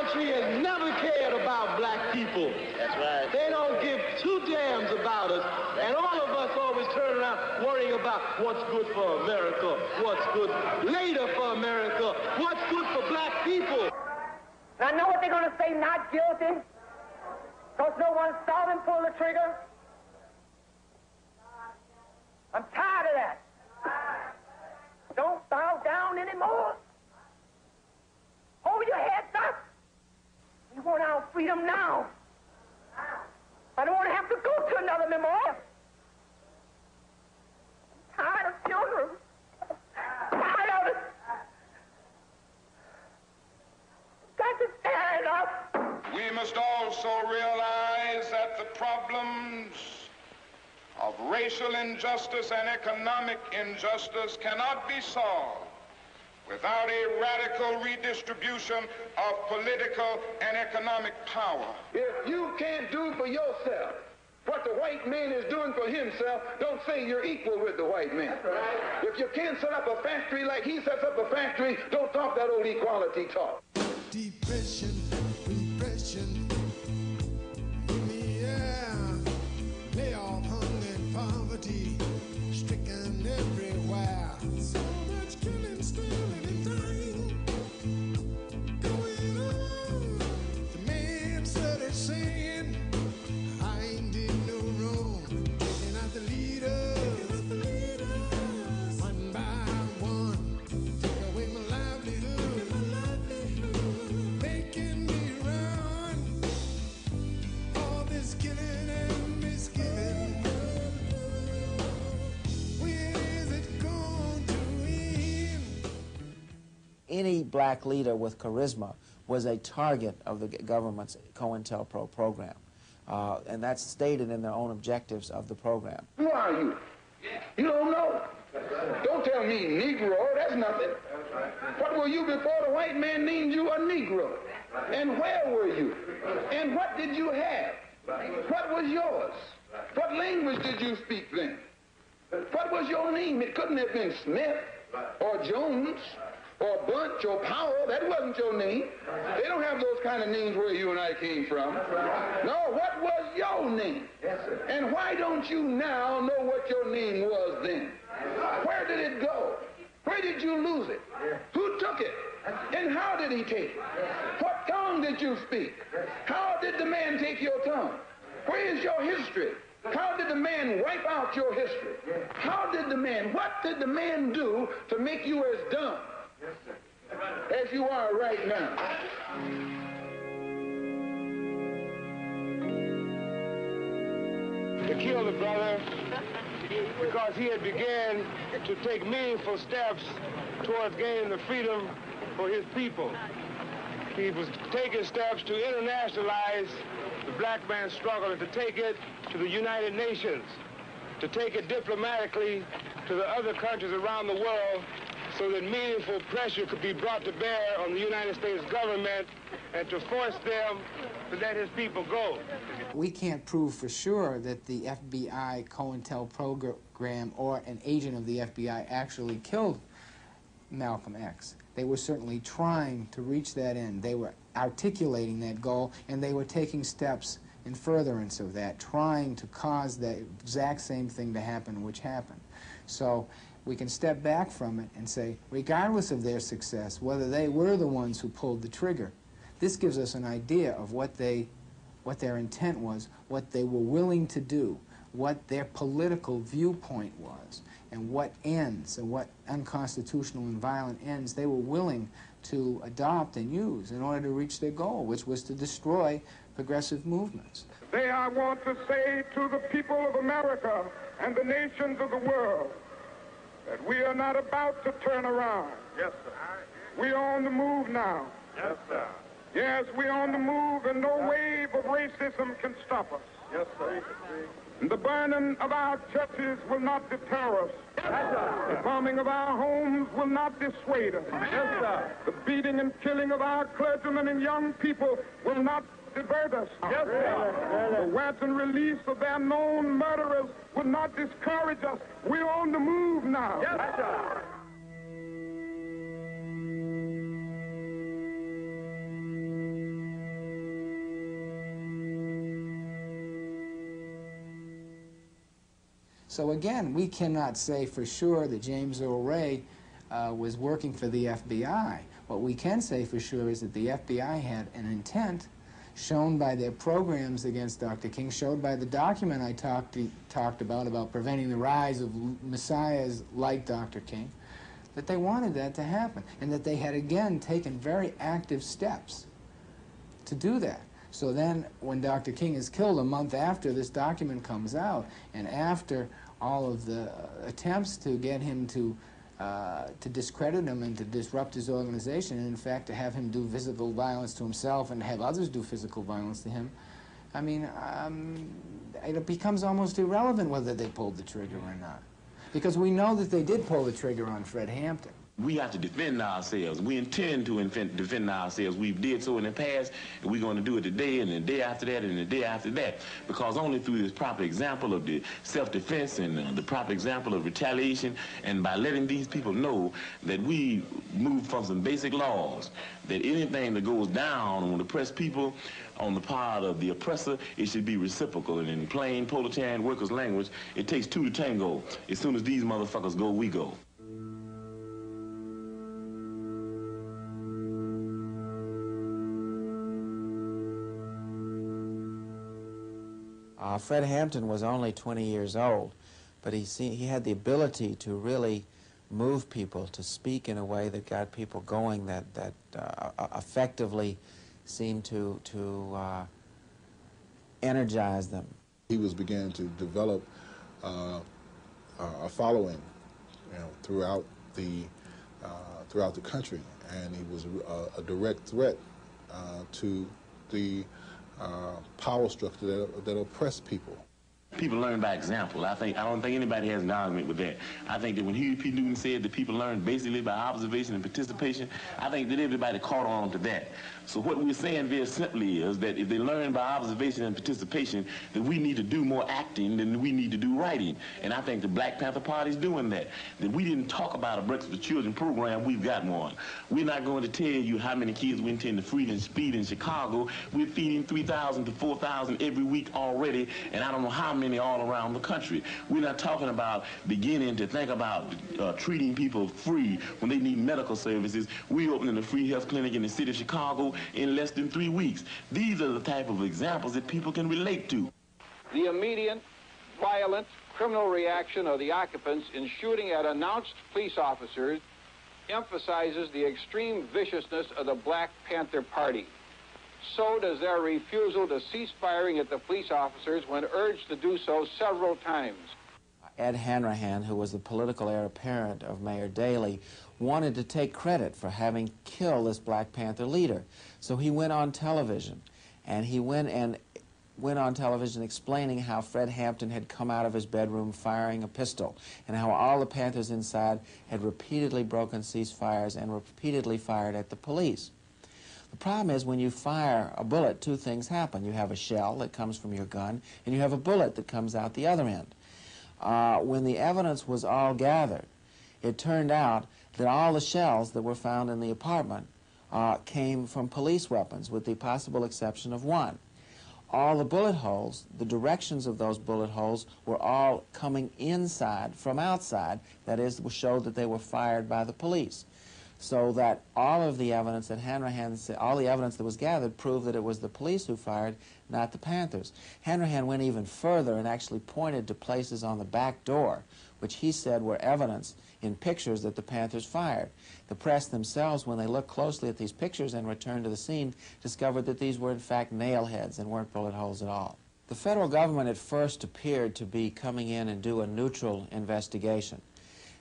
country has never cared about black people. That's right. They don't give two damns about us. And all of us always turn around worrying about what's good for America, what's good later for America, what's good for black people. And I know what they're going to say, not guilty, because no one saw them pull the trigger. I'm tired of that. Don't bow down anymore. Hold your heads up. We want our freedom now. I don't want to have to go to another memorial. I'm tired of children. I'm tired of it. Got to stand up. We must also realize that the problems of racial injustice and economic injustice cannot be solved without a radical redistribution of political and economic power. If you can't do for yourself what the white man is doing for himself, don't say you're equal with the white man. Right. If you can't set up a factory like he sets up a factory, don't talk that old equality talk. Depression, repression, in the air, layoff, hunger, and poverty, stricken everywhere. So much killing, stealing, and dying going on. The man started saying, I ain't did no wrong, taking out the leaders, one by one, take away my livelihood, making me run. All this killing and misgiving, when is it going to end? Any black leader with charisma was a target of the government's COINTELPRO program. And that's stated in their own objectives of the program. Who are you? You don't know. Don't tell me Negro, that's nothing. What were you before the white man named you a Negro? And where were you? And what did you have? What was yours? What language did you speak then? What was your name? It couldn't have been Smith or Jones or Bunch or Powell. That wasn't your name. They don't have those kind of names where you and I came from. No, what was your name? And why don't you now know what your name was then? Where did it go? Where did you lose it? Who took it? And how did he take it? What tongue did you speak? How did the man take your tongue? Where is your history? How did the man wipe out your history? How did the man, what did the man do to make you as dumb as you are right now? To kill the brother because he had began to take meaningful steps towards gaining the freedom for his people. He was taking steps to internationalize the black man's struggle and to take it to the United Nations, to take it diplomatically to the other countries around the world so that meaningful pressure could be brought to bear on the United States government and to force them to let his people go. We can't prove for sure that the FBI COINTELPRO program or an agent of the FBI actually killed Malcolm X. They were certainly trying to reach that end. They were articulating that goal, and they were taking steps in furtherance of that, trying to cause the exact same thing to happen which happened. So we can step back from it and say, regardless of their success, whether they were the ones who pulled the trigger, this gives us an idea of what their intent was, what they were willing to do, what their political viewpoint was, and what ends, and what unconstitutional and violent ends they were willing to adopt and use in order to reach their goal, which was to destroy progressive movements. Today I want to say to the people of America and the nations of the world that we are not about to turn around. Yes, sir. We are on the move now. Yes, sir. Yes, we are on the move, and no wave of racism can stop us. Yes, sir. The burning of our churches will not deter us. Yes, sir. The bombing of our homes will not dissuade us. Yes, sir. The beating and killing of our clergymen and young people will not divert us. Yes, sir. The wanton release of their known murderers will not discourage us. We're on the move now. Yes, sir. So again, we cannot say for sure that James Earl Ray was working for the FBI. What we can say for sure is that the FBI had an intent shown by their programs against Dr. King, showed by the document I talked about preventing the rise of messiahs like Dr. King, that they wanted that to happen, and that they had again taken very active steps to do that. So then when Dr. King is killed a month after this document comes out, and after all of the attempts to get him to discredit him and to disrupt his organization, and in fact to have him do physical violence to himself and have others do physical violence to him, I mean, it becomes almost irrelevant whether they pulled the trigger or not. Because we know that they did pull the trigger on Fred Hampton. We have to defend ourselves. We intend to defend ourselves. We did so in the past, and we're going to do it today, and the day after that, and the day after that. Because only through this proper example of the self-defense and the proper example of retaliation, and by letting these people know that we move from some basic laws, that anything that goes down on oppressed people, on the part of the oppressor, it should be reciprocal. And in plain proletarian workers' language, it takes two to tango. As soon as these motherfuckers go, we go. Fred Hampton was only 20 years old, but he had the ability to really move people, to speak in a way that got people going, that effectively seemed to energize them. He was beginning to develop a following, throughout the country, and he was a direct threat to the power structure that oppressed people. People learn by example. I don't think anybody has an argument with that. I think that when Huey P. Newton said that people learn basically by observation and participation, I think that everybody caught on to that. So what we're saying very simply is that if they learn by observation and participation, that we need to do more acting than we need to do writing. And I think the Black Panther Party is doing that. That we didn't talk about a Breakfast for Children program, we've got one. We're not going to tell you how many kids we intend to feed in Chicago. We're feeding 3,000 to 4,000 every week already, and I don't know how many all around the country. We're not talking about beginning to think about treating people free when they need medical services. We're opening a free health clinic in the city of Chicago in less than 3 weeks. These are the type of examples that people can relate to. The immediate, violent, criminal reaction of the occupants in shooting at announced police officers emphasizes the extreme viciousness of the Black Panther Party. So does their refusal to cease firing at the police officers when urged to do so several times. Ed Hanrahan, who was the political heir apparent of Mayor Daley, wanted to take credit for having killed this Black Panther leader. So he went on television, and he went on television explaining how Fred Hampton had come out of his bedroom firing a pistol, and how all the Panthers inside had repeatedly broken ceasefires and repeatedly fired at the police. The problem is when you fire a bullet, two things happen. You have a shell that comes from your gun, and you have a bullet that comes out the other end. When the evidence was all gathered, it turned out that all the shells that were found in the apartment came from police weapons, with the possible exception of one. All the bullet holes, the directions of those bullet holes, were all coming inside from outside. That is, showed that they were fired by the police. So that all of the evidence that Hanrahan said, all the evidence that was gathered proved that it was the police who fired, not the Panthers. Hanrahan went even further and actually pointed to places on the back door, which he said were evidence in pictures that the Panthers fired. The press themselves, when they looked closely at these pictures and returned to the scene, discovered that these were in fact nail heads and weren't bullet holes at all. The federal government at first appeared to be coming in and do a neutral investigation.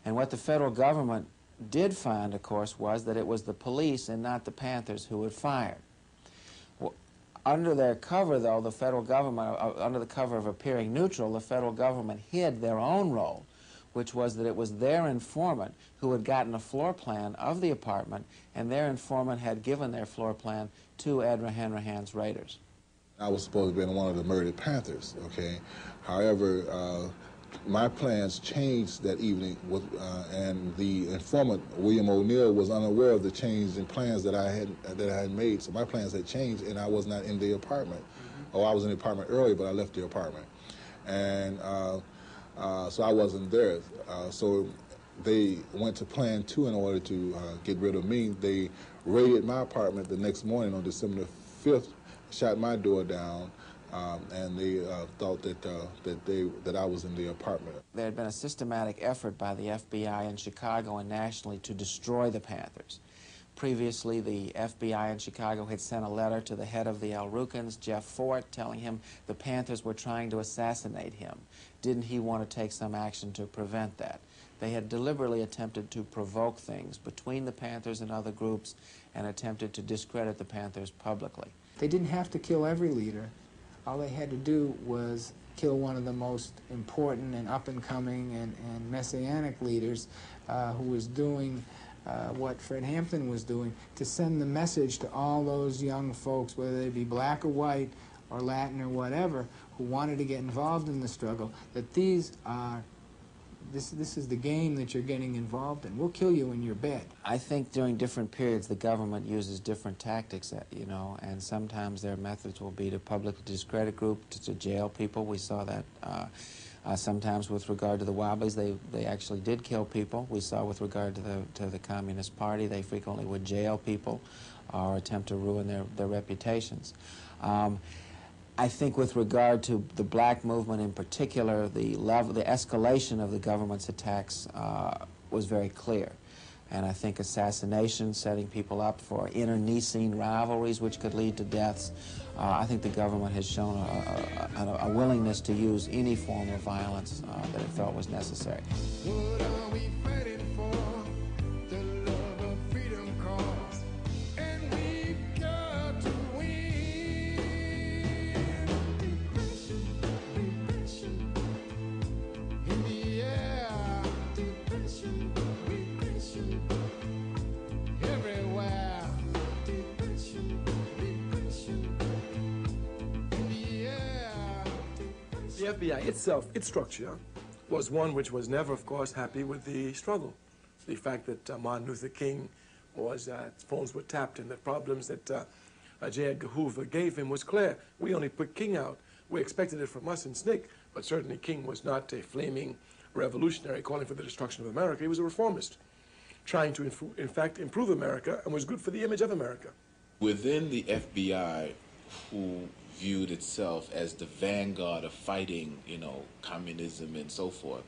And what the federal government did find, of course, was that it was the police and not the Panthers who had fired. Well, under their cover, though, the federal government, under the cover of appearing neutral, the federal government hid their own role, which was that it was their informant who had gotten a floor plan of the apartment, and their informant had given their floor plan to Ed Hanrahan's raiders. I was supposed to be one of the murdered Panthers, okay? However, my plans changed that evening, and the informant, William O'Neill, was unaware of the change in plans that I had made. So my plans had changed, and I was not in the apartment. Oh, I was in the apartment early, but I left the apartment. And so I wasn't there. So they went to Plan 2 in order to get rid of me. They raided my apartment the next morning on December 5th, shot my door down, and they thought that I was in the apartment. There had been a systematic effort by the FBI in Chicago and nationally to destroy the Panthers. Previously, the FBI in Chicago had sent a letter to the head of the El Rukns, Jeff Fort, telling him the Panthers were trying to assassinate him. Didn't he want to take some action to prevent that? They had deliberately attempted to provoke things between the Panthers and other groups and attempted to discredit the Panthers publicly. They didn't have to kill every leader. All they had to do was kill one of the most important and up-and-coming and messianic leaders who was doing what Fred Hampton was doing, to send the message to all those young folks, whether they be black or white or Latin or whatever, who wanted to get involved in the struggle, that these are, this is the game that you're getting involved in. We'll kill you in your bed. I think during different periods the government uses different tactics, you know, and sometimes their methods will be to publicly discredit groups, to jail people. We saw that sometimes with regard to the Wobblies, they actually did kill people. We saw with regard to the Communist Party, they frequently would jail people or attempt to ruin their reputations. I think with regard to the black movement in particular, the escalation of the government's attacks was very clear. And I think assassination, setting people up for internecine rivalries which could lead to deaths, I think the government has shown a willingness to use any form of violence that it felt was necessary. What are we fighting for? The love of freedom cause, and we've got to win. Depression in the air. Depression everywhere. Depression in the air. The FBI itself, its structure, was one which was never, of course, happy with the struggle. The fact that Martin Luther King was, phones were tapped, and the problems that J. Edgar Hoover gave him was clear. We only put King out. We expected it from us and SNCC, but certainly King was not a flaming revolutionary calling for the destruction of America. He was a reformist, trying to, in fact, improve America, and was good for the image of America. Within the FBI, who viewed itself as the vanguard of fighting, you know, communism and so forth,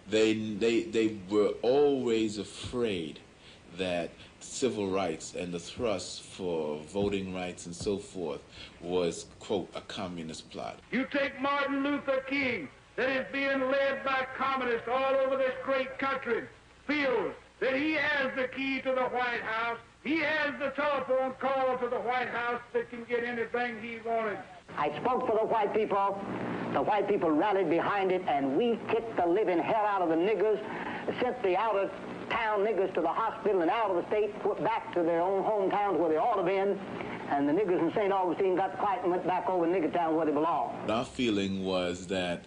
they were always afraid that civil rights and the thrust for voting rights and so forth was, quote, a communist plot. You take Martin Luther King, that is being led by communists all over this great country, feels that he has the key to the White House. He has the telephone call to the White House that can get anything he wanted. I spoke for the white people. The white people rallied behind it, and we kicked the living hell out of the niggers, sent the out-of-town niggers to the hospital and out of the state, put back to their own hometowns where they ought to have been, and the niggers in St. Augustine got quiet and went back over nigger town where they belong. Our feeling was that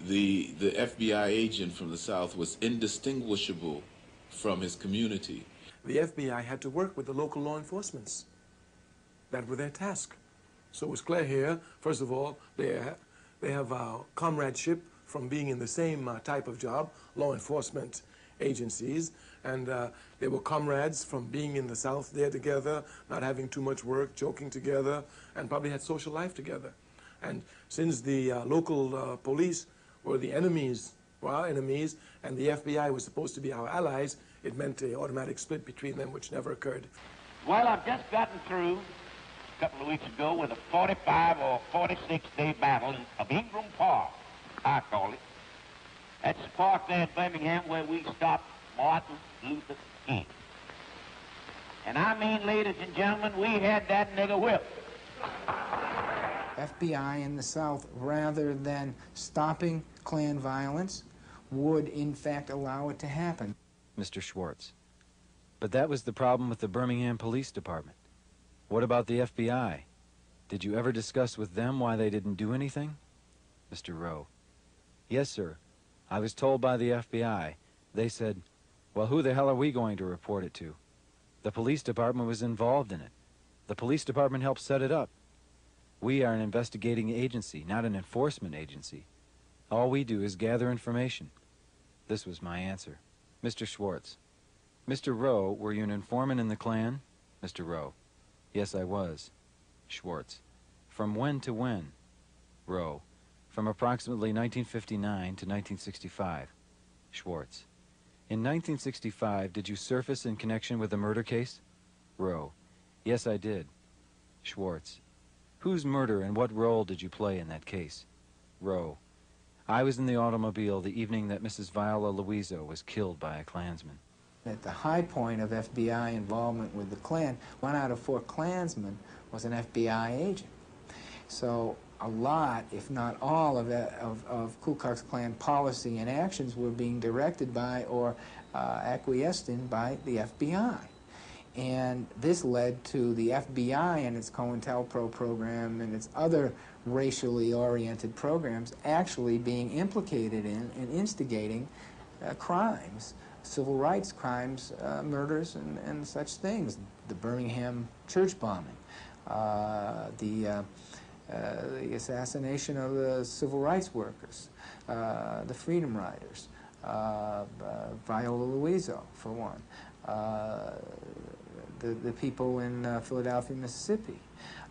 the FBI agent from the South was indistinguishable from his community. The FBI had to work with the local law enforcements. That was their task. So it was clear here, first of all, they have comradeship from being in the same type of job, law enforcement agencies, and they were comrades from being in the South there together, not having too much work, joking together, and probably had social life together. And since the local police were the enemies, were our enemies, and the FBI was supposed to be our allies, it meant an automatic split between them, which never occurred. Well, I've just gotten through a couple of weeks ago with a 45 or 46-day battle of Ingram Park, I call it. That's the park there in Birmingham where we stopped Martin Luther King. And I mean, ladies and gentlemen, we had that nigger whipped. FBI in the South, rather than stopping Klan violence, would in fact allow it to happen. Mr. Schwartz, but that was the problem with the Birmingham Police Department. What about the FBI? Did you ever discuss with them why they didn't do anything? Mr. Rowe: Yes, sir. I was told by the FBI. They said, well, who the hell are we going to report it to? The police department was involved in it. The police department helped set it up. We are an investigating agency, not an enforcement agency. All we do is gather information. This was my answer. Mr. Schwartz. Mr. Rowe, were you an informant in the Klan? Mr. Rowe. Yes, I was. Schwartz. From when to when? Rowe. From approximately 1959 to 1965. Schwartz. In 1965, did you surface in connection with the murder case? Rowe. Yes, I did. Schwartz. Whose murder and what role did you play in that case? Rowe. I was in the automobile the evening that Mrs. Viola Louiso was killed by a Klansman. At the high point of FBI involvement with the Klan, 1 out of 4 Klansmen was an FBI agent. So a lot, if not all, of Ku Klux Klan policy and actions were being directed by or acquiesced in by the FBI. And this led to the FBI and its COINTELPRO program and its other racially oriented programs actually being implicated in and instigating crimes, civil rights crimes, murders and such things. The Birmingham church bombing, the assassination of the civil rights workers, the Freedom Riders, Viola Louiso, for one, the people in Philadelphia, Mississippi.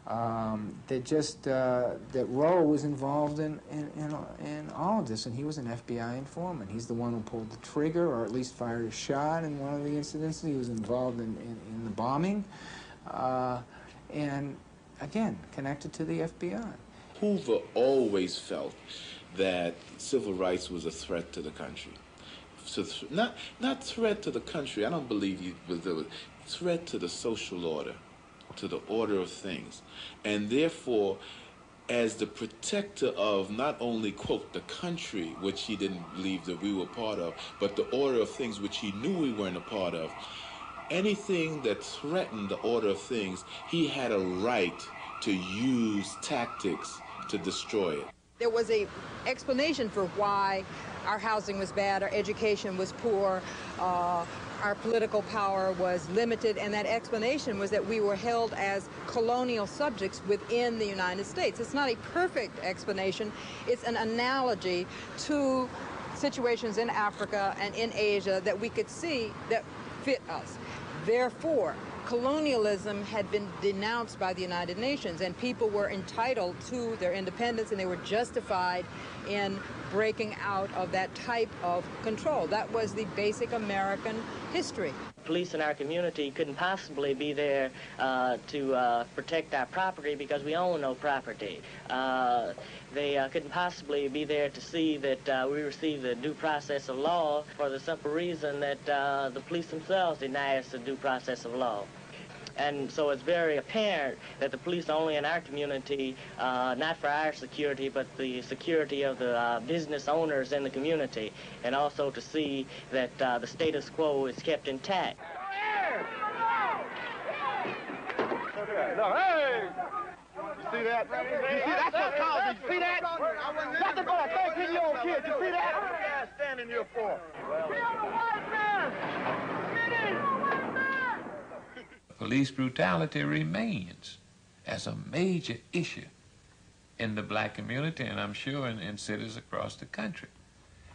That Rowe was involved in all of this, and he was an FBI informant. He's the one who pulled the trigger, or at least fired a shot in one of the incidents. He was involved in the bombing, and again, connected to the FBI. Hoover always felt that civil rights was a threat to the country. So not threat to the country. I don't believe he was a threat to the social order, to the order of things. And therefore, as the protector of not only, quote, the country, which he didn't believe that we were part of, but the order of things which he knew we weren't a part of, anything that threatened the order of things, he had a right to use tactics to destroy it. There was an explanation for why our housing was bad, our education was poor, our political power was limited, and that explanation was that we were held as colonial subjects within the United States. It's not a perfect explanation. It's an analogy to situations in Africa and in Asia that we could see that fit us. Therefore, colonialism had been denounced by the United Nations, and people were entitled to their independence, and they were justified in breaking out of that type of control. That was the basic American history. Police in our community couldn't possibly be there to protect our property because we own no property. They couldn't possibly be there to see that we receive the due process of law for the simple reason that the police themselves deny us the due process of law. And so it's very apparent that the police are only in our community, not for our security, but the security of the business owners in the community, and also to see that the status quo is kept intact. No, hey! You see that? You see, that's what caused it. You see that? Nothing but a 13-year-old kid. You see that? What are you guys standing here for? We are the white man! Police brutality remains as a major issue in the black community, and I'm sure in cities across the country.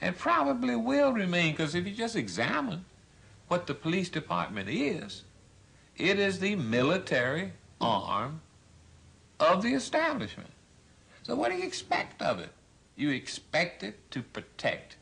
And probably will remain, because if you just examine what the police department is, it is the military arm of the establishment. So what do you expect of it? You expect it to protect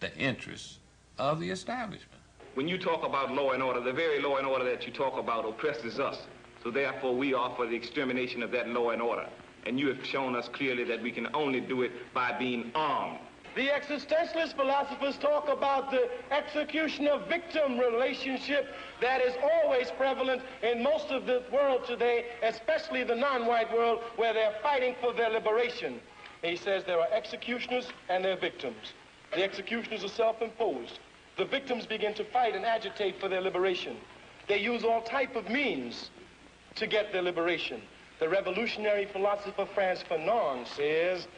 the interests of the establishment. When you talk about law and order, the very law and order that you talk about oppresses us. So therefore, we are for the extermination of that law and order. And you have shown us clearly that we can only do it by being armed. The existentialist philosophers talk about the execution of victim relationship that is always prevalent in most of the world today, especially the non-white world, where they're fighting for their liberation. He says there are executioners and there are victims. The executioners are self-imposed. The victims begin to fight and agitate for their liberation. They use all type of means to get their liberation. The revolutionary philosopher Frantz Fanon says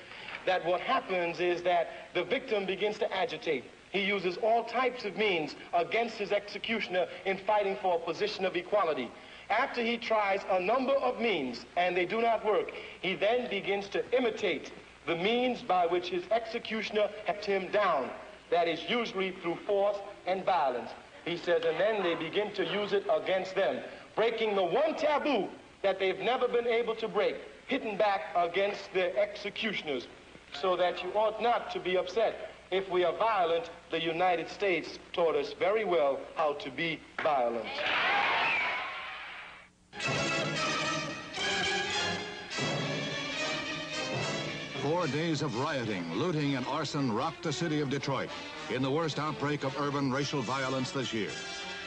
that what happens is that the victim begins to agitate. He uses all types of means against his executioner in fighting for a position of equality. After he tries a number of means and they do not work, he then begins to imitate the means by which his executioner kept him down. That is usually through force and violence. He says, and then they begin to use it against them, breaking the one taboo that they've never been able to break, hitting back against the executioners, so that you ought not to be upset. If we are violent, the United States taught us very well how to be violent. 4 days of rioting, looting, and arson rocked the city of Detroit in the worst outbreak of urban racial violence this year.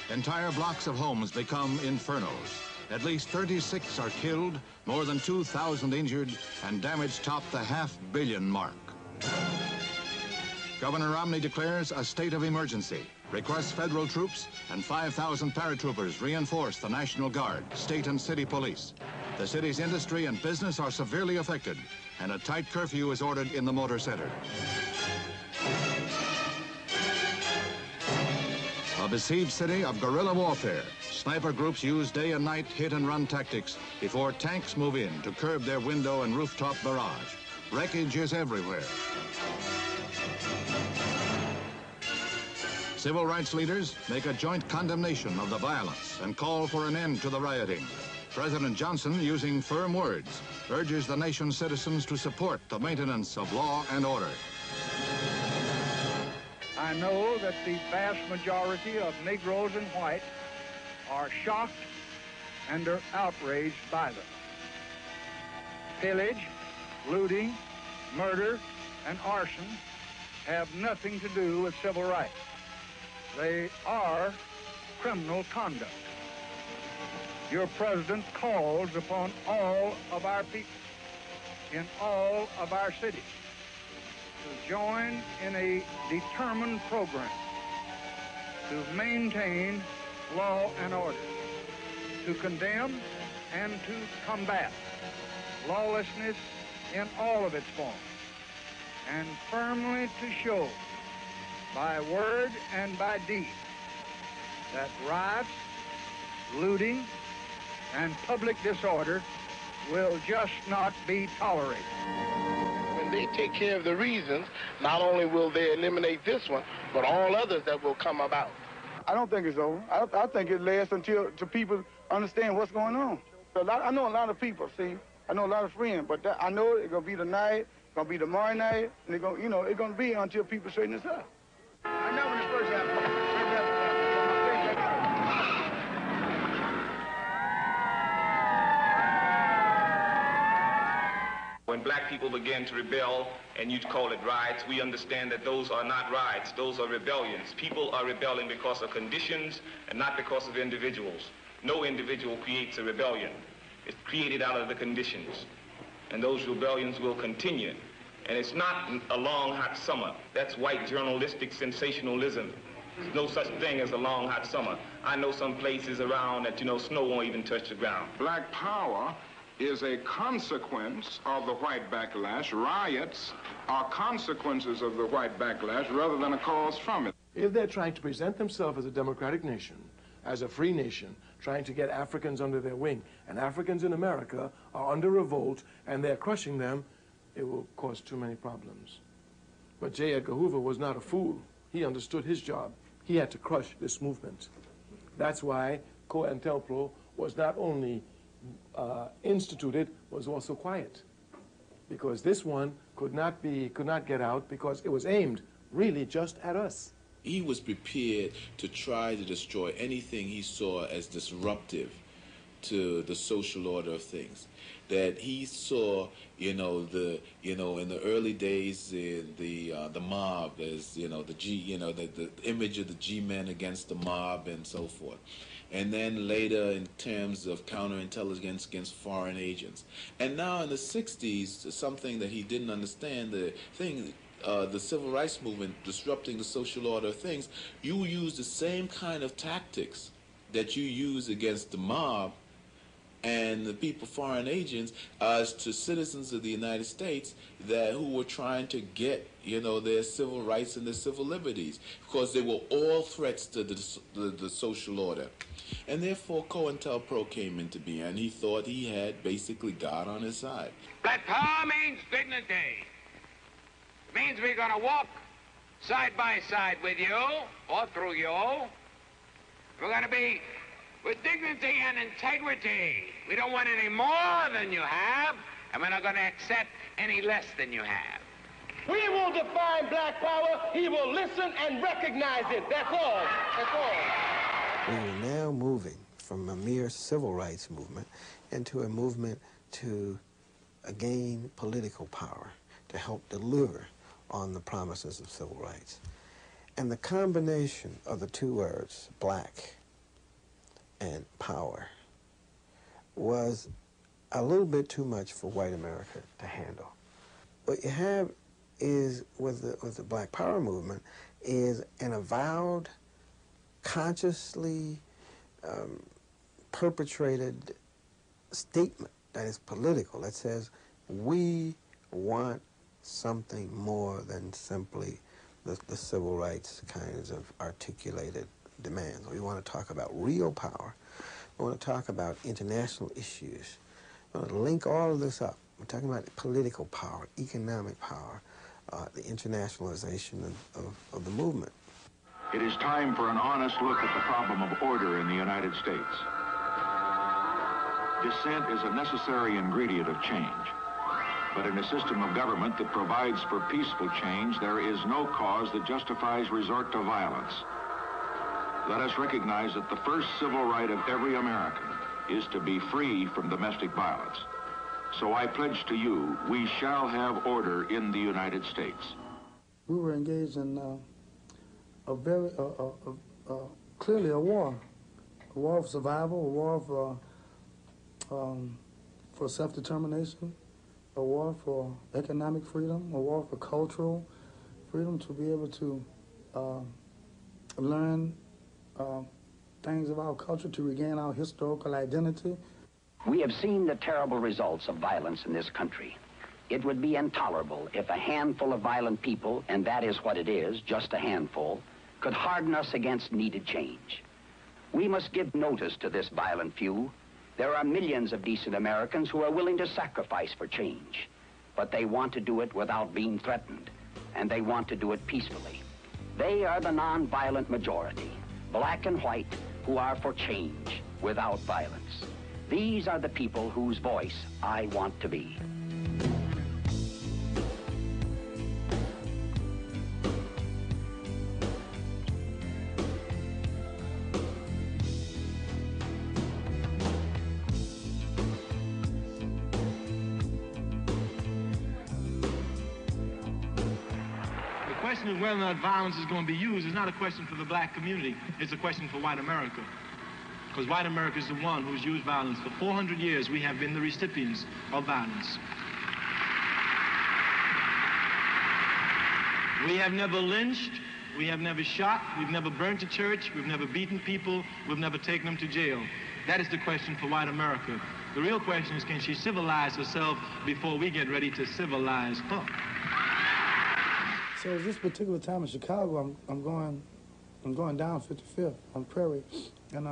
Entire blocks of homes become infernos. At least 36 are killed, more than 2,000 injured, and damage topped the $500 million mark. Governor Romney declares a state of emergency, requests federal troops, and 5,000 paratroopers reinforce the National Guard, state and city police. The city's industry and business are severely affected, and a tight curfew is ordered in the Motor Center. A besieged city of guerrilla warfare. Sniper groups use day and night hit-and-run tactics before tanks move in to curb their window and rooftop barrage. Wreckage is everywhere. Civil rights leaders make a joint condemnation of the violence and call for an end to the rioting. President Johnson, using firm words, urges the nation's citizens to support the maintenance of law and order. I know that the vast majority of Negroes and whites are shocked and are outraged by them. Pillage, looting, murder, and arson have nothing to do with civil rights. They are criminal conduct. Your president calls upon all of our people in all of our cities to join in a determined program to maintain law and order, to condemn and to combat lawlessness in all of its forms, and firmly to show by word and by deed that riots, looting, and public disorder will just not be tolerated. When they take care of the reasons, not only will they eliminate this one, but all others that will come about. I don't think it's over. I think it lasts until people understand what's going on. I know a lot of people, see. I know a lot of friends, but I know it's going to be tonight, it's going to be tomorrow night, and it's going to be until people straighten this up. I know when it first happened. When black people begin to rebel, and you call it riots, we understand that those are not riots, those are rebellions. People are rebelling because of conditions and not because of individuals. No individual creates a rebellion. It's created out of the conditions. And those rebellions will continue. And it's not a long, hot summer. That's white journalistic sensationalism. There's no such thing as a long, hot summer. I know some places around that, snow won't even touch the ground. Black power is a consequence of the white backlash. Riots are consequences of the white backlash rather than a cause from it. If they're trying to present themselves as a democratic nation, as a free nation, trying to get Africans under their wing, and Africans in America are under revolt and they're crushing them, it will cause too many problems. But J. Edgar Hoover was not a fool. He understood his job. He had to crush this movement. That's why COINTELPRO was not only instituted, was also quiet, because this one could not get out because it was aimed really just at us. He was prepared to try to destroy anything he saw as disruptive to the social order of things. That he saw, in the early days, the mob as, the image of the G-men against the mob and so forth. And then later in terms of counterintelligence against foreign agents. And now in the 60s, something that he didn't understand, the civil rights movement disrupting the social order of things, you use the same kind of tactics that you use against the mob and the people, foreign agents, as to citizens of the United States who were trying to get, their civil rights and their civil liberties, because they were all threats to the social order. And therefore, COINTELPRO came into being, and he thought he had basically God on his side. Black power means dignity. Means we're going to walk side by side with you or through you. We're going to be with dignity and integrity. We don't want any more than you have, and we're not going to accept any less than you have. We will define black power. He will listen and recognize it. That's all. That's all. We are now moving from a mere civil rights movement into a movement to gain political power to help deliver on the promises of civil rights. And the combination of the two words, black and power, was a little bit too much for white America to handle. What you have is, with the Black Power movement, is an avowed, consciously perpetrated statement that is political, that says we want something more than simply the civil rights kinds of articulated demands. We want to talk about real power. We want to talk about international issues. We want to link all of this up. We're talking about political power, economic power, the internationalization of the movement. It is time for an honest look at the problem of order in the United States. Dissent is a necessary ingredient of change. But in a system of government that provides for peaceful change, there is no cause that justifies resort to violence. Let us recognize that the first civil right of every American is to be free from domestic violence. So I pledge to you, we shall have order in the United States. We were engaged in a very, clearly a war of survival, a war for self-determination, a war for economic freedom, a war for cultural freedom, to be able to learn things of our culture, to regain our historical identity. We have seen the terrible results of violence in this country. It would be intolerable if a handful of violent people, and that is what it is, just a handful, could harden us against needed change. We must give notice to this violent few. There are millions of decent Americans who are willing to sacrifice for change, but they want to do it without being threatened, and they want to do it peacefully. They are the non-violent majority, black and white, who are for change without violence. These are the people whose voice I want to be. The question of whether or not violence is going to be used is not a question for the black community. It's a question for white America. Because white America is the one who's used violence. For 400 years, we have been the recipients of violence. We have never lynched, we have never shot, we've never burned a church, we've never beaten people, we've never taken them to jail. That is the question for white America. The real question is, can she civilize herself before we get ready to civilize her? So this particular time in Chicago, I'm going down 55th on Prairie, and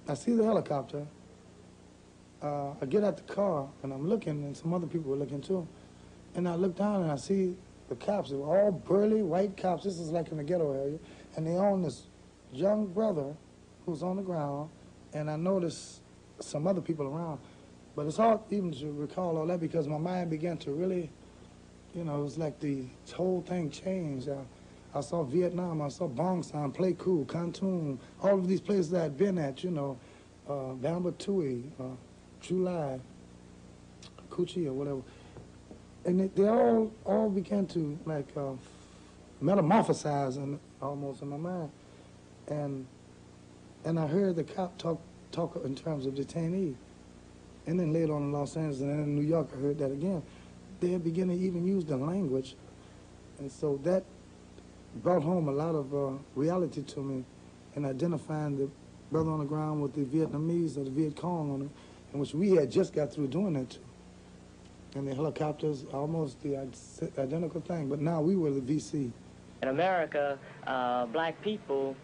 I see the helicopter. I get out the car, and I'm looking, and some other people were looking too. And I look down, and I see the cops. They were all burly white cops. This is like in the ghetto area. And they own this young brother who's on the ground, and I noticed some other people around. But it's hard even to recall all that because my mind began to really, you know, it was like the whole thing changed. I saw Vietnam, I saw Bong San, Pleiku, Khantoum, all of these places that I'd been at, you know, Bamba Tui, July, Coochie or whatever. And they all began to like metamorphosize almost in my mind. And I heard the cop talk in terms of detainee. And then later on in Los Angeles and then in New York, I heard that again. They had begun to even use the language. And so that brought home a lot of reality to me in identifying the brother on the ground with the Vietnamese or the Viet Cong on him, in which we had just got through doing that too. And the helicopters, almost the identical thing, but now we were the VC. In America, black people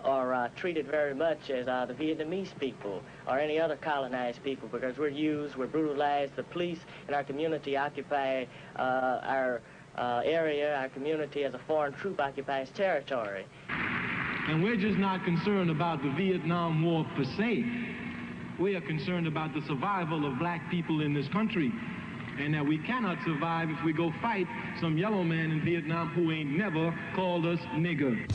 are treated very much as the Vietnamese people or any other colonized people because we're used, we're brutalized. The police in our community occupy our area, our community, as a foreign troop occupies territory. And we're just not concerned about the Vietnam War per se. We are concerned about the survival of black people in this country, and that we cannot survive if we go fight some yellow man in Vietnam who ain't never called us nigger.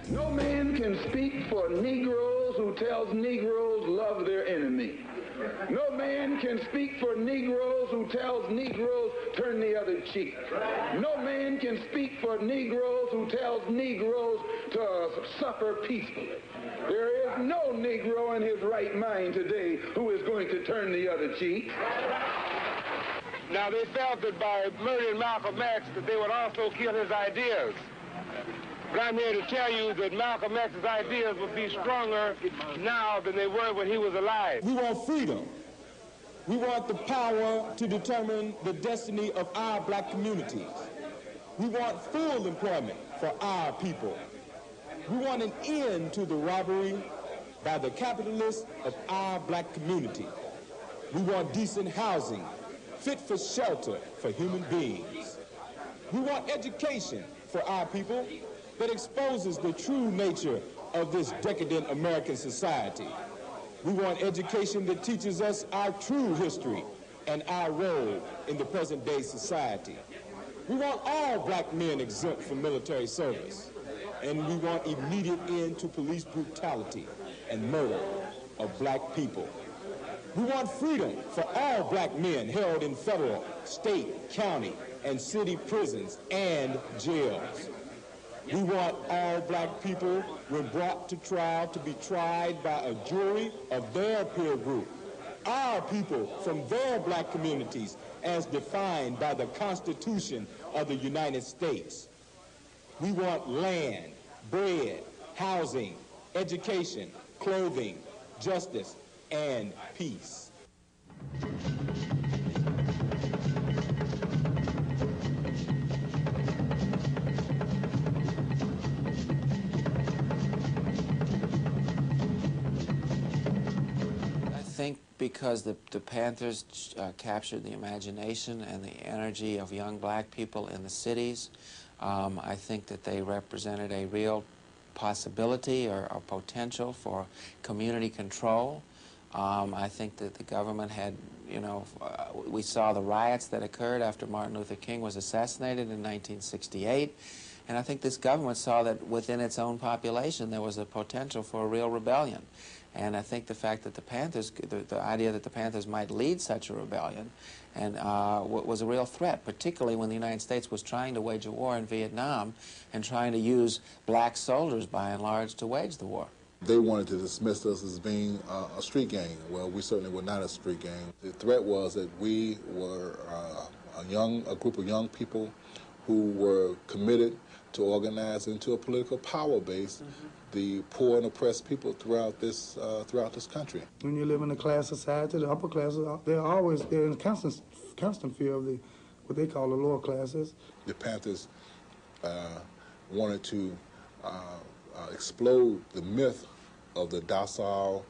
No man can speak for Negroes who tells Negroes love their enemy. No man can speak for Negroes who tells Negroes turn the other cheek. No man can speak for Negroes who tells Negroes to suffer peacefully. There is no Negro in his right mind today who is going to turn the other cheek. Now, they felt that by murdering Malcolm X that they would also kill his ideas. But I'm here to tell you that Malcolm X's ideas would be stronger now than they were when he was alive. We want freedom. We want the power to determine the destiny of our black communities. We want full employment for our people. We want an end to the robbery by the capitalists of our black community. We want decent housing, fit for shelter for human beings. We want education for our people that exposes the true nature of this decadent American society. We want education that teaches us our true history and our role in the present-day society. We want all black men exempt from military service, and we want immediate end to police brutality and murder of black people. We want freedom for all black men held in federal, state, county, and city prisons and jails. We want all black people, when brought to trial, to be tried by a jury of their peer group. Our people from their black communities as defined by the Constitution of the United States. We want land, bread, housing, education, clothing, justice, and peace. I think because the Panthers captured the imagination and the energy of young black people in the cities, I think that they represented a real possibility or potential for community control. I think that the government had, we saw the riots that occurred after Martin Luther King was assassinated in 1968. And I think this government saw that within its own population there was a potential for a real rebellion. And I think the fact that the Panthers, the idea that the Panthers might lead such a rebellion and was a real threat, particularly when the United States was trying to wage a war in Vietnam and trying to use black soldiers, by and large, to wage the war. They wanted to dismiss us as being a street gang. Well, we certainly were not a street gang. The threat was that we were a group of young people who were committed to organize into a political power base the poor and oppressed people throughout this country. When you live in a class society, the upper classes, they're in constant fear of what they call the lower classes. The Panthers wanted to explode the myth of the docile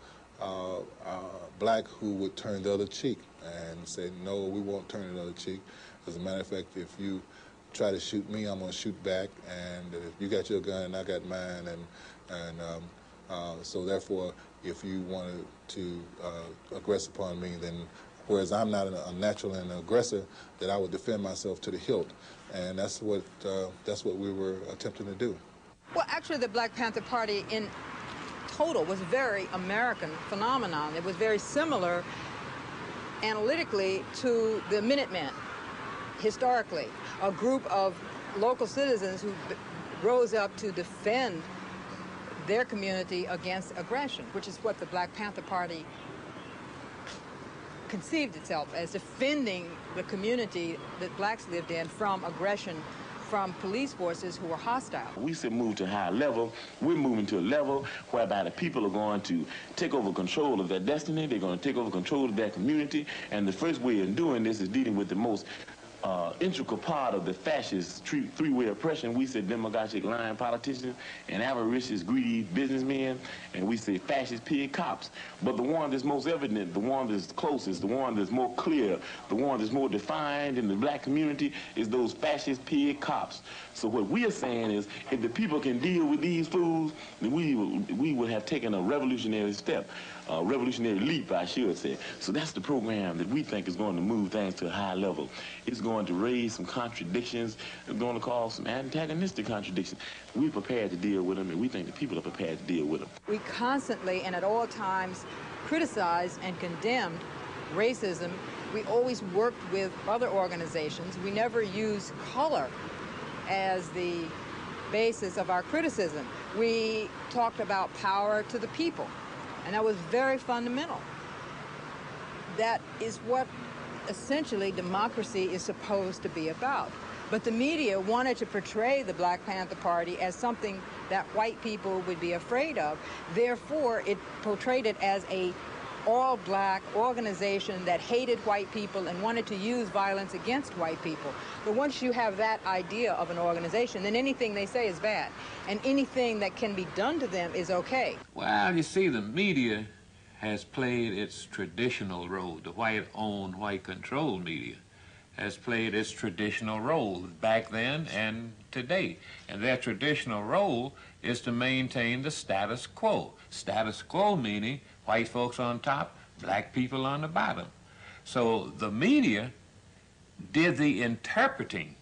black who would turn the other cheek and say, no, we won't turn the other cheek. As a matter of fact, if you try to shoot me, I'm going to shoot back, and if you got your gun and I got mine, so therefore, if you wanted to aggress upon me, then whereas I'm not a natural and an aggressor, that I would defend myself to the hilt, and that's what we were attempting to do. Well, actually, the Black Panther Party in total was a very American phenomenon. It was very similar analytically to the Minutemen, historically, a group of local citizens who rose up to defend their community against aggression, which is what the Black Panther Party conceived itself as, defending the community that blacks lived in from aggression from police forces who were hostile. We said move to a higher level. We're moving to a level whereby the people are going to take over control of their destiny. They're going to take over control of their community. And the first way of doing this is dealing with the most integral part of the fascist three-way oppression. We say demagogic lying politicians and avaricious greedy businessmen, and we say fascist pig cops. But the one that's most evident, the one that's closest, the one that's more clear, the one that's more defined in the black community is those fascist pig cops. So what we are saying is, if the people can deal with these fools, then we would have taken a revolutionary step, a revolutionary leap, I should say. So that's the program that we think is going to move things to a high level. It's going to raise some contradictions. It's going to cause some antagonistic contradictions. We're prepared to deal with them, and we think the people are prepared to deal with them. We constantly and at all times criticized and condemned racism. We always worked with other organizations. We never used color as the basis of our criticism. We talked about power to the people, and that was very fundamental. That is what essentially democracy is supposed to be about. But the media wanted to portray the Black Panther Party as something that white people would be afraid of. Therefore, it portrayed it as a all-black organization that hated white people and wanted to use violence against white people. But once you have that idea of an organization, then anything they say is bad, and anything that can be done to them is okay. Well, you see, the media has played its traditional role. The white-owned, white-controlled media has played its traditional role back then and today. And their traditional role is to maintain the status quo. Status quo meaning white folks on top, black people on the bottom. So the media did the interpreting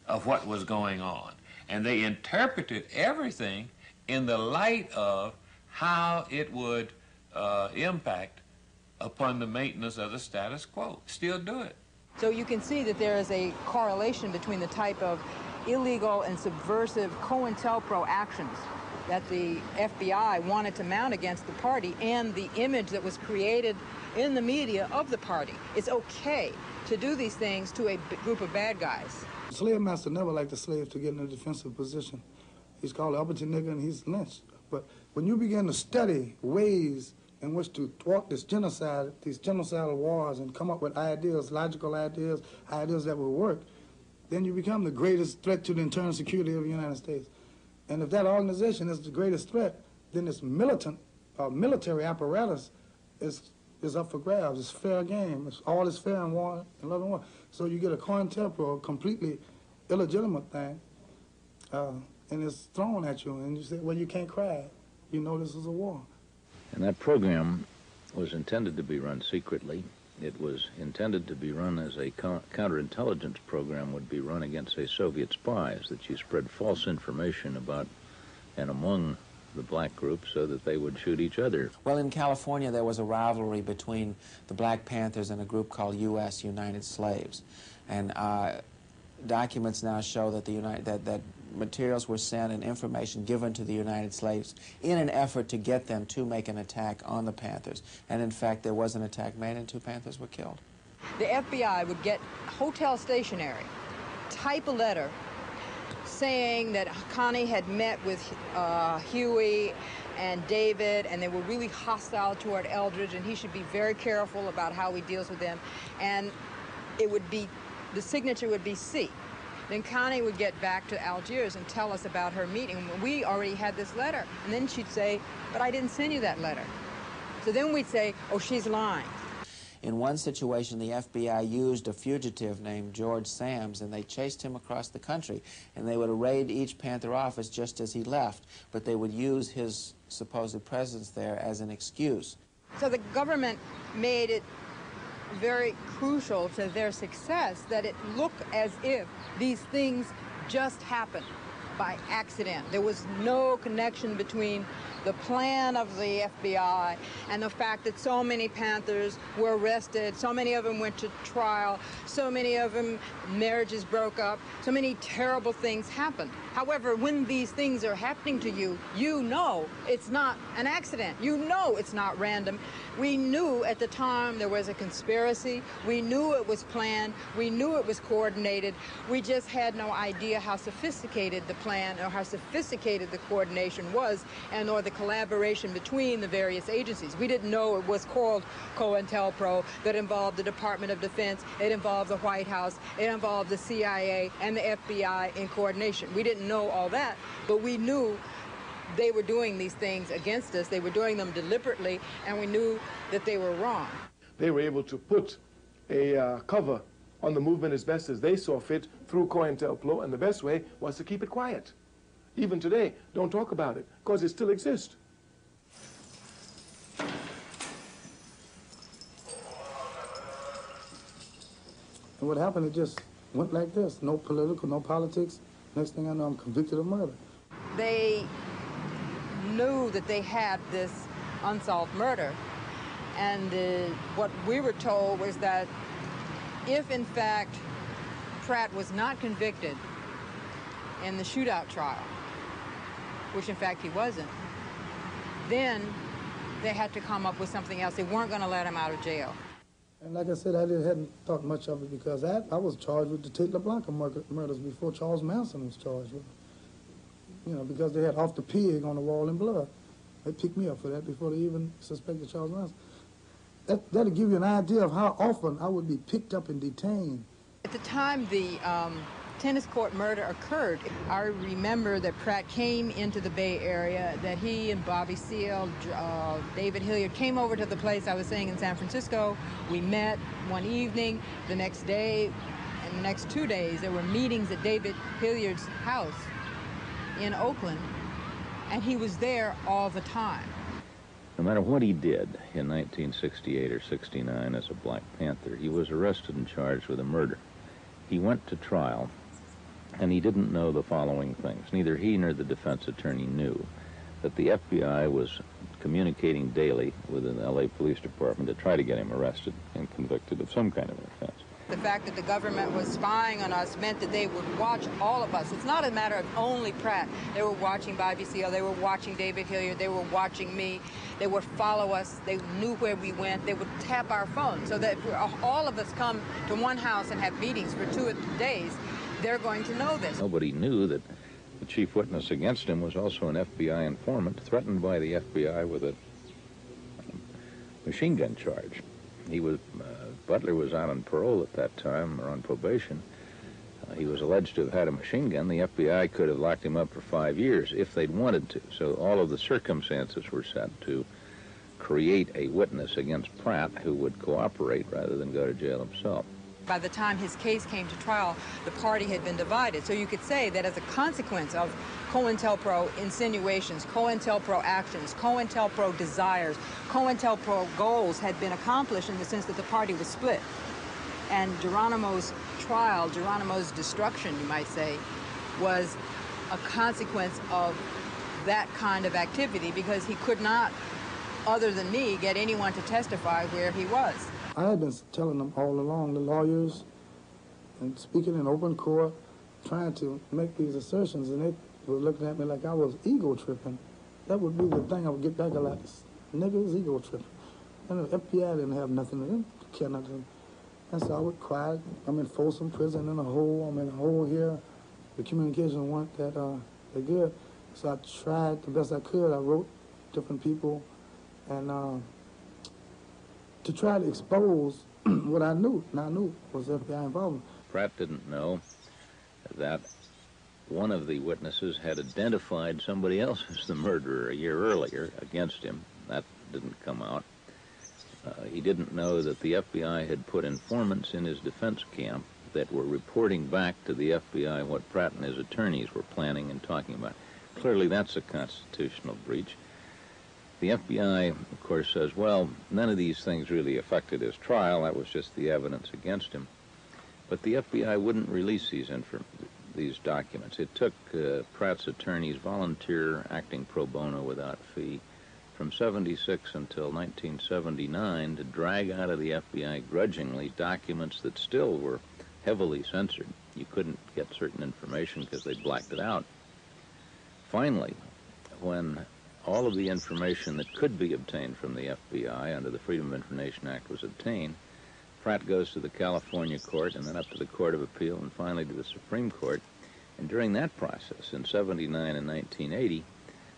of what was going on. And they interpreted everything in the light of how it would impact upon the maintenance of the status quo. Still do it. So you can see that there is a correlation between the type of illegal and subversive COINTELPRO actions that the FBI wanted to mount against the party and the image that was created in the media of the party. It's okay to do these things to a group of bad guys. The slave master never liked the slave to get in a defensive position. He's called an uppity nigger and he's lynched. But when you begin to study ways in which to thwart this genocide, these genocidal wars, and come up with ideas, logical ideas, ideas that will work, then you become the greatest threat to the internal security of the United States. And if that organization is the greatest threat, then this militant, military apparatus is up for grabs. It's fair game. All is fair in war and love and war. So you get a COINTELPRO, a completely illegitimate thing, and it's thrown at you, and you say, well, you can't cry. You know this is a war. And that program was intended to be run secretly. It was intended to be run as a counterintelligence program would be run against, say, Soviet spies, that you spread false information about and among the black group so that they would shoot each other. Well, in California, there was a rivalry between the Black Panthers and a group called U.S. United Slaves. And documents now show that that materials were sent and information given to the United Slaves in an effort to get them to make an attack on the Panthers. And in fact, there was an attack made and 2 Panthers were killed. The FBI would get hotel stationery, type a letter saying that Connie had met with Huey and David, and they were really hostile toward Eldridge, and he should be very careful about how he deals with them. And it would be, the signature would be C. Then Connie would get back to Algiers and tell us about her meeting. We already had this letter. And then she'd say, but I didn't send you that letter. So then we'd say, oh, she's lying. In one situation, the FBI used a fugitive named George Sams, and they chased him across the country. And they would raid each Panther office just as he left, but they would use his supposed presence there as an excuse. So the government made it very crucial to their success that it looked as if these things just happened by accident. There was no connection between the plan of the FBI and the fact that so many Panthers were arrested, so many of them went to trial, so many of them marriages broke up, so many terrible things happened. However, when these things are happening to you, you know it's not an accident. You know it's not random. We knew at the time there was a conspiracy. We knew it was planned. We knew it was coordinated. We just had no idea how sophisticated the plan plan or how sophisticated the coordination was, and or the collaboration between the various agencies. We didn't know it was called COINTELPRO, that involved the Department of Defense, it involved the White House, it involved the CIA and the FBI in coordination. We didn't know all that, but we knew they were doing these things against us. They were doing them deliberately, and we knew that they were wrong. They were able to put a cover on the movement as best as they saw fit through COINTELPRO, and the best way was to keep it quiet. Even today, don't talk about it, because it still exists. And what happened, it just went like this. No political, no politics. Next thing I know, I'm convicted of murder. They knew that they had this unsolved murder, and what we were told was that if, in fact, Pratt was not convicted in the shootout trial, which, in fact, he wasn't, then they had to come up with something else. They weren't going to let him out of jail. And like I said, I hadn't thought much of it because I was charged with the Tate LeBlanc murders before Charles Manson was charged with it. You know, because they had off the pig on the wall in blood. They picked me up for that before they even suspected Charles Manson. That'll give you an idea of how often I would be picked up and detained. At the time the tennis court murder occurred, I remember that Pratt came into the Bay Area, that he and Bobby Seale, David Hilliard came over to the place I was staying in San Francisco. We met one evening. The next day and the next 2 days, there were meetings at David Hilliard's house in Oakland, and he was there all the time. No matter what he did in 1968 or 69 as a Black Panther, he was arrested and charged with a murder. He went to trial, and he didn't know the following things. Neither he nor the defense attorney knew that the FBI was communicating daily with the LA Police Department to try to get him arrested and convicted of some kind of an offense. The fact that the government was spying on us meant that they would watch all of us. It's not a matter of only Pratt. They were watching Bobby Seale, they were watching David Hilliard, they were watching me. They would follow us, they knew where we went, they would tap our phones. So that if all of us come to one house and have meetings for 2 days, they're going to know this. Nobody knew that the chief witness against him was also an FBI informant threatened by the FBI with a machine gun charge. He was, Butler was out on parole at that time, or on probation. He was alleged to have had a machine gun. The FBI could have locked him up for 5 years if they'd wanted to. So all of the circumstances were set to create a witness against Pratt who would cooperate rather than go to jail himself. By the time his case came to trial, the party had been divided. So you could say that as a consequence of COINTELPRO insinuations, COINTELPRO actions, COINTELPRO desires, COINTELPRO goals had been accomplished in the sense that the party was split. And Geronimo's trial, Geronimo's destruction, you might say, was a consequence of that kind of activity because he could not, other than me, get anyone to testify where he was. I had been telling them all along, the lawyers, and speaking in open court, trying to make these assertions, and they were looking at me like I was ego tripping. That would be the thing I would get back a lot. Nigga is ego tripping. And the FBI didn't have nothing, they didn't care nothing. And so I would cry. I'm in Folsom Prison in a hole. I'm in a hole here. The communication weren't that good. So I tried the best I could. I wrote different people and to try to expose what I knew, and I knew was FBI involvement. Pratt didn't know that one of the witnesses had identified somebody else as the murderer a year earlier against him. That didn't come out. He didn't know that the FBI had put informants in his defense camp that were reporting back to the FBI what Pratt and his attorneys were planning and talking about. Clearly, that's a constitutional breach. The FBI, of course, says, well, none of these things really affected his trial. That was just the evidence against him. But the FBI wouldn't release these documents. It took Pratt's attorneys volunteer acting pro bono without fee from 76 until 1979 to drag out of the FBI grudgingly documents that still were heavily censored. You couldn't get certain information because they blacked it out. Finally, when all of the information that could be obtained from the FBI under the Freedom of Information Act was obtained, Pratt goes to the California court and then up to the Court of Appeal and finally to the Supreme Court. And during that process, in 79 and 1980,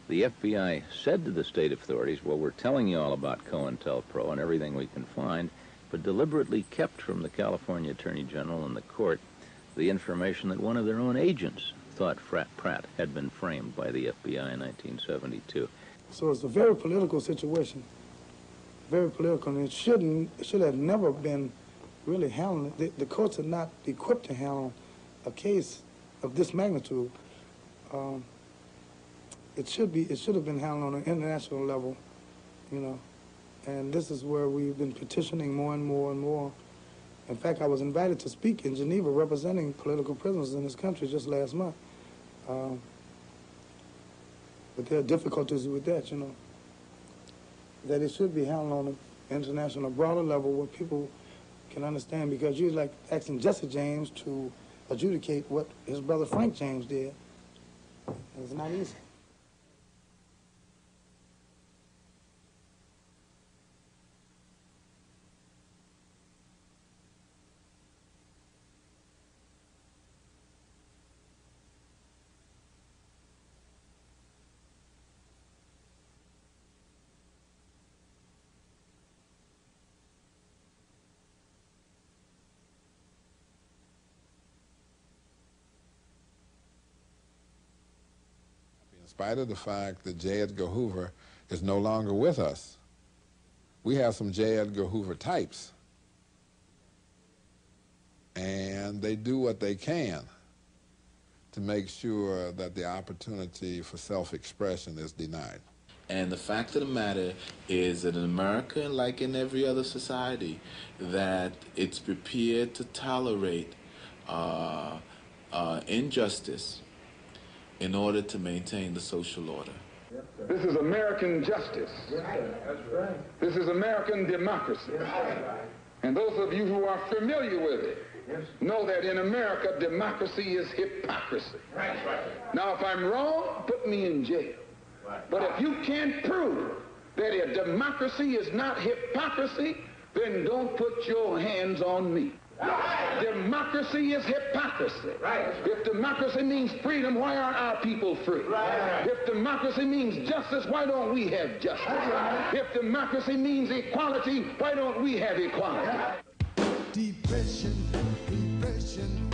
the FBI said to the state authorities, well, we're telling you all about COINTELPRO and everything we can find, but deliberately kept from the California Attorney General and the court the information that one of their own agents thought Pratt had been framed by the FBI in 1972. So it's a very political situation, very political, and it should have never been really handled. The courts are not equipped to handle a case of this magnitude. It should have been handled on an international level, you know. And this is where we've been petitioning more and more and more. In fact, I was invited to speak in Geneva representing political prisoners in this country just last month. But there are difficulties with that, you know. That it should be handled on an international, broader level where people can understand, because you're like asking Jesse James to adjudicate what his brother Frank James did. It's not easy. In spite of the fact that J. Edgar Hoover is no longer with us, we have some J. Edgar Hoover types, and they do what they can to make sure that the opportunity for self-expression is denied. And the fact of the matter is that in America, like in every other society, that it's prepared to tolerate injustice in order to maintain the social order. This is American justice. That's right. This is American democracy. And those of you who are familiar with it know that in America, democracy is hypocrisy. Now, if I'm wrong, put me in jail. But if you can't prove that a democracy is not hypocrisy, then don't put your hands on me. Democracy is hypocrisy. If democracy means freedom, why aren't our people free? If democracy means justice, why don't we have justice? If democracy means equality, why don't we have equality? Depression, depression.